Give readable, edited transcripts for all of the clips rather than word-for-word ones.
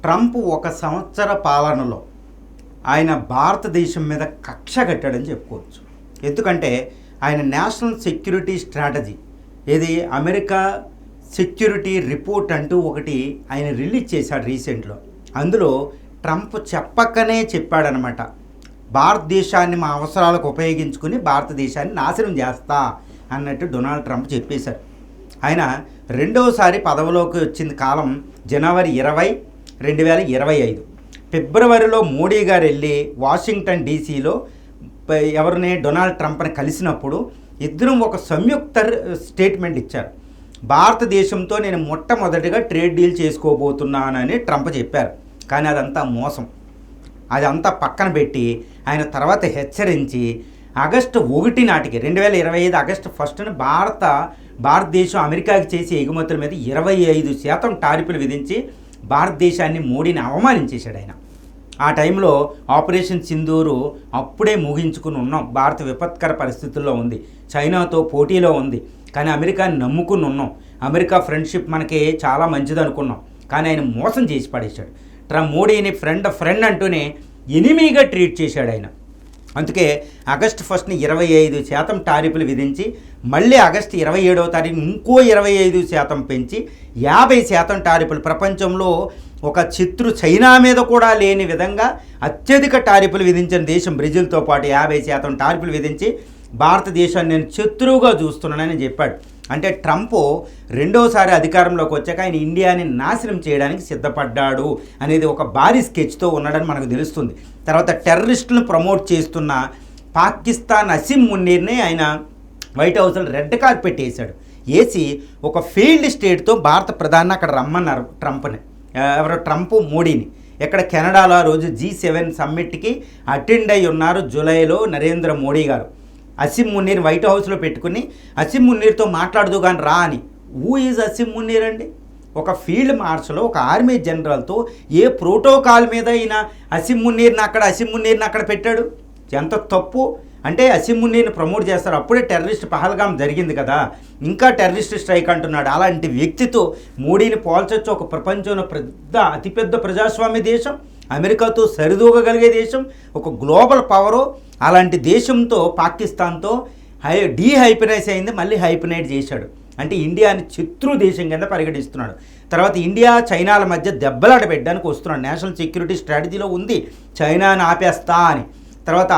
Trump 1 సంవత్సర పాలనలో ఆయన భారతదేశం మీద కక్ష కట్టాడని చెప్పుకోవచ్చు. ఎందుకంటే ఆయన నేషనల్ సెక్యూరిటీ స్ట్రాటజీ ఏది అమెరికా సెక్యూరిటీ రిపోర్ట్ అంటూ ఒకటి ఆయన రిలీజ్ చేశాడు రీసెంట్లో. అందులో ట్రంప్ చెప్పకనే చెప్పాడనమాట, భారతదేశాన్ని మా అవసరాలకు ఉపయోగించుకుని భారతదేశాన్ని నాశనం చేస్తా అన్నట్టు డొనాల్డ్ ట్రంప్ చెప్పేశారు. ఆయన రెండవసారి పదవిలోకి వచ్చిన కాలం జనవరి 20, 2025. ఫిబ్రవరిలో మోడీ గారు వెళ్ళి వాషింగ్టన్ డీసీలో ఎవరిని డొనాల్డ్ ట్రంప్ని కలిసినప్పుడు ఇద్దరం ఒక సంయుక్త స్టేట్మెంట్ ఇచ్చారు. భారతదేశంతో నేను మొట్టమొదటిగా ట్రేడ్ డీల్ చేసుకోబోతున్నానని ట్రంప్ చెప్పారు. కానీ అదంతా మోసం. అదంతా పక్కన పెట్టి ఆయన తర్వాత హెచ్చరించి ఆగస్టు 1 నాటికి 2025 ఆగస్టు 1న భారతదేశం అమెరికాకి చేసే ఎగుమతుల మీద 25% టారిఫ్లు విధించి భారతదేశాన్ని మోడీని అవమానించేశాడు ఆయన. ఆ టైంలో ఆపరేషన్ సింధూరు అప్పుడే ముగించుకుని ఉన్నాం. భారత విపత్కర పరిస్థితుల్లో ఉంది, చైనాతో పోటీలో ఉంది. కానీ అమెరికాని నమ్ముకుని ఉన్నాం. అమెరికా ఫ్రెండ్షిప్ మనకి చాలా మంచిది అనుకున్నాం. కానీ ఆయన మోసం చేసి పడేశాడు. మోడీని ఫ్రెండ్ అంటూనే ఎనిమిగా ట్రీట్ చేశాడు ఆయన. అందుకే ఆగస్టు 1న 25% టారిఫ్లు విధించి మళ్ళీ ఆగస్టు 27వ తారీఖు ఇంకో 25% పెంచి 50% టారిఫ్లు, ప్రపంచంలో ఒక శత్రు చైనా మీద కూడా లేని విధంగా అత్యధిక టారిఫ్లు విధించిన దేశం బ్రెజిల్తో పాటు 50% టారిఫ్లు విధించి భారతదేశాన్ని నేను శత్రువుగా చూస్తున్నానని చెప్పాడు. అంటే ట్రంప్ రెండోసారి అధికారంలోకి వచ్చాక ఆయన ఇండియాని నాశనం చేయడానికి సిద్ధపడ్డాడు అనేది ఒక భారీ స్కెచ్తో ఉన్నాడని మనకు తెలుస్తుంది. తర్వాత టెర్రరిస్టులను ప్రమోట్ చేస్తున్న పాకిస్తాన్ అసీం మున్నీర్ని ఆయన వైట్ హౌస్లో రెడ్ కార్పెట్ వేశాడు. వేసి ఒక ఫెయిల్డ్ స్టేట్తో భారత ప్రధాని అక్కడ రమ్మన్నారు ట్రంప్ మోడీని. ఎక్కడ కెనడాలో ఆ రోజు G7 సమ్మిట్కి అటెండ్ అయి ఉన్నారు జూలైలో నరేంద్ర మోడీ గారు. అసీం మున్నీర్ వైట్ హౌస్లో పెట్టుకుని అసీం మున్నీర్తో మాట్లాడదు కానీ రా అని. హూ ఈజ్ అసీం మున్నీర్ అండి? ఒక ఫీల్డ్ మార్షల్, ఒక ఆర్మీ జనరల్తో ఏ ప్రోటోకాల్ మీద ఈయన అసీం మున్నీర్ని అక్కడ పెట్టాడు? ఎంత తప్పు అంటే అసీం మున్నీర్ని ప్రమోట్ చేస్తారు. అప్పుడే టెర్రరిస్ట్ పహల్గాం జరిగింది కదా, ఇంకా టెర్రరిస్ట్ స్ట్రైక్ అంటున్నాడు. అలాంటి వ్యక్తితో మోడీని పోల్చొచ్చు. ఒక ప్రపంచంలో అతిపెద్ద ప్రజాస్వామ్య దేశం, అమెరికాతో సరిదూగగలిగే దేశం, ఒక గ్లోబల్ పవరు. అలాంటి దేశంతో పాకిస్తాన్తో డీహైపనైజ్ అయింది, మళ్ళీ హైపనైట్ చేశాడు. అంటే ఇండియాని శత్రు దేశం కింద పరిగణిస్తున్నాడు. తర్వాత ఇండియా చైనాల మధ్య దెబ్బలాట పెట్టడానికి వస్తున్నాడు. నేషనల్ సెక్యూరిటీ స్ట్రాటజీలో ఉంది చైనాని ఆపేస్తా అని. తర్వాత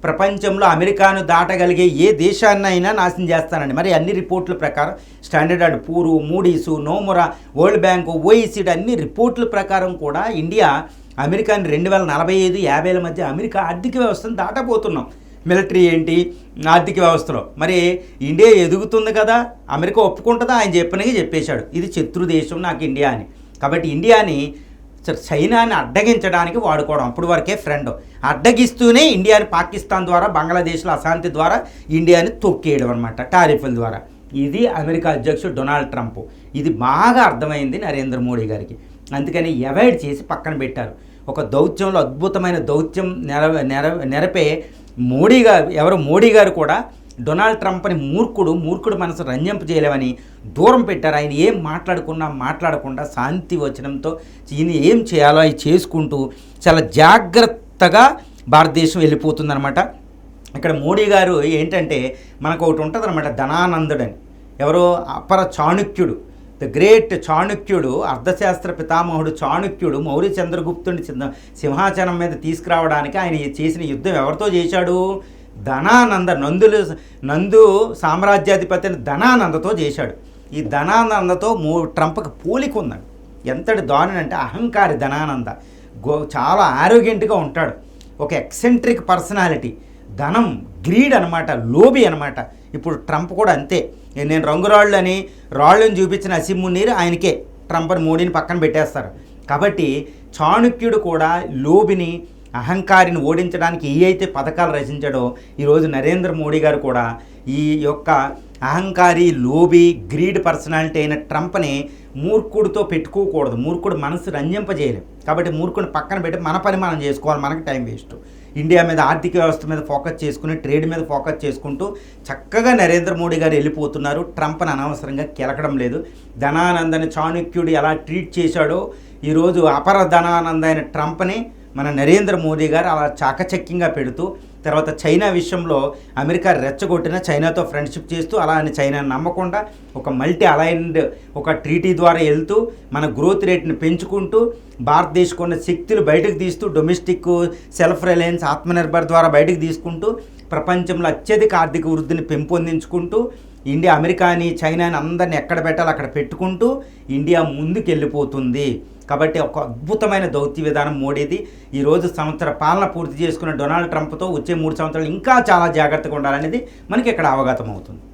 ప్రపంచంలో అమెరికాను దాటగలిగే ఏ దేశాన్నైనా నాశనం చేస్తానండి. మరి అన్ని రిపోర్ట్ల ప్రకారం Standard Poor's, Moody's, Nomura, World Bank, OECD అన్ని రిపోర్ట్ల ప్రకారం కూడా ఇండియా అమెరికాని 2045, 50ల మధ్య అమెరికా ఆర్థిక వ్యవస్థను దాటబోతున్నాం. మిలిటరీ ఏంటి, ఆర్థిక వ్యవస్థలో మరి ఇండియా ఎదుగుతుంది కదా, అమెరికా ఒప్పుకుంటుందా? ఆయన చెప్పేశాడు ఇది శత్రు దేశం నాకు ఇండియా అని. కాబట్టి ఇండియాని చైనాని అడ్డగించడానికి వాడుకోవడం. అప్పుడు వరకే ఫ్రెండ్, అడ్డగిస్తూనే ఇండియాని పాకిస్తాన్ ద్వారా, బంగ్లాదేశ్లో అశాంతి ద్వారా ఇండియాని తొక్కేయడం అనమాట, టారిఫ్ల ద్వారా. ఇది అమెరికా అధ్యక్షుడు డొనాల్డ్ ట్రంప్. ఇది బాగా అర్థమైంది నరేంద్ర మోడీ గారికి. అందుకని అవాయిడ్ చేసి పక్కన పెట్టారు. ఒక దౌత్యంలో అద్భుతమైన దౌత్యం నెరపే మోడీ గారు కూడా డొనాల్డ్ ట్రంప్ని మూర్ఖుడు మనసు రంజింప చేయలేమని దూరం పెట్టారు. ఆయన ఏం మాట్లాడకుండా శాంతి వచనంతో ఈయన ఏం చేయాలో అవి చేసుకుంటూ చాలా జాగ్రత్తగా భారతదేశం వెళ్ళిపోతుందనమాట. ఇక్కడ మోడీ గారు ఏంటంటే మనకు ఒకటి ఉంటుంది అనమాట, ధనానందుడని. ఎవరో అపర చాణుక్యుడు, ద గ్రేట్ చాణుక్యుడు, అర్థశాస్త్ర పితామహుడు చాణుక్యుడు మౌర్య చంద్రగుప్తుని సింహాసనం మీద తీసుకురావడానికి ఆయన చేసిన యుద్ధం ఎవరితో చేశాడు? నందు సామ్రాజ్యాధిపతిని ధనానందతో చేశాడు. ఈ ధనానందతో ట్రంప్కి పోలిక ఉందండి. ఎంతటి దారుణం అంటే అహంకారి ధనానంద. చాలా ఆరోగ్యంట్గా ఉంటాడు, ఒక ఎక్సెంట్రిక్ పర్సనాలిటీ, ధనం, గ్రీడ్ అనమాట, లోబి అనమాట. ఇప్పుడు ట్రంప్ కూడా అంతే. నేను రాళ్ళని చూపించిన అసీం మున్నీర్ ఆయనకే, ట్రంప్ని మోడీని పక్కన పెట్టేస్తారు. కాబట్టి చాణుక్యుడు కూడా లోబిని, అహంకారిని ఓడించడానికి ఏ అయితే పథకాలు రచించాడో ఈరోజు నరేంద్ర మోడీ గారు కూడా ఈ యొక్క అహంకారి, లోబి, గ్రీడ్ పర్సనాలిటీ అయిన ట్రంప్ని మూర్ఖుడితో పెట్టుకోకూడదు. మూర్ఖుడు మనసు రంజింపజేయలేం. కాబట్టి మూర్ఖుడిని పక్కన పెట్టి మన పని మనం చేసుకోవాలి, మనకి టైం వేస్ట్. ఇండియా మీద, ఆర్థిక వ్యవస్థ మీద ఫోకస్ చేసుకుని, ట్రేడ్ మీద ఫోకస్ చేసుకుంటూ చక్కగా నరేంద్ర మోడీ గారు వెళ్ళిపోతున్నారు. ట్రంప్ని అనవసరంగా కెలకడం లేదు. ధనానందని చాణుక్యుడు ఎలా ట్రీట్ చేశాడో ఈరోజు అపర ధనానంద అయిన ట్రంప్ని మన నరేంద్ర మోదీ గారు అలా చాకచక్యంగా పెడుతూ, తర్వాత చైనా విషయంలో అమెరికా రెచ్చగొట్టిన చైనాతో ఫ్రెండ్షిప్ చేస్తూ, అలా అని చైనాని నమ్మకుండా ఒక మల్టీ అలైన్డ్ ఒక ట్రీటీ ద్వారా వెళ్తూ మన గ్రోత్ రేట్ని పెంచుకుంటూ, భారతదేశం ఉన్న శక్తులు బయటకు తీస్తూ, డొమెస్టిక్ సెల్ఫ్ రిలయన్స్ ఆత్మనిర్భర్ ద్వారా బయటకు తీసుకుంటూ, ప్రపంచంలో అత్యధిక ఆర్థిక వృద్ధిని పెంపొందించుకుంటూ, ఇండియా అమెరికాని చైనాని అందరిని ఎక్కడ పెట్టాలో అక్కడ పెట్టుకుంటూ ఇండియా ముందుకు వెళ్ళిపోతుంది. కాబట్టి ఒక అద్భుతమైన దౌత్య విధానం మోడీది. ఈరోజు సంవత్సర పాలన పూర్తి చేసుకున్న డొనాల్డ్ ట్రంప్తో వచ్చే 3 సంవత్సరాలు ఇంకా చాలా జాగ్రత్తగా ఉండాలనేది మనకి ఇక్కడ అవగతం అవుతుంది.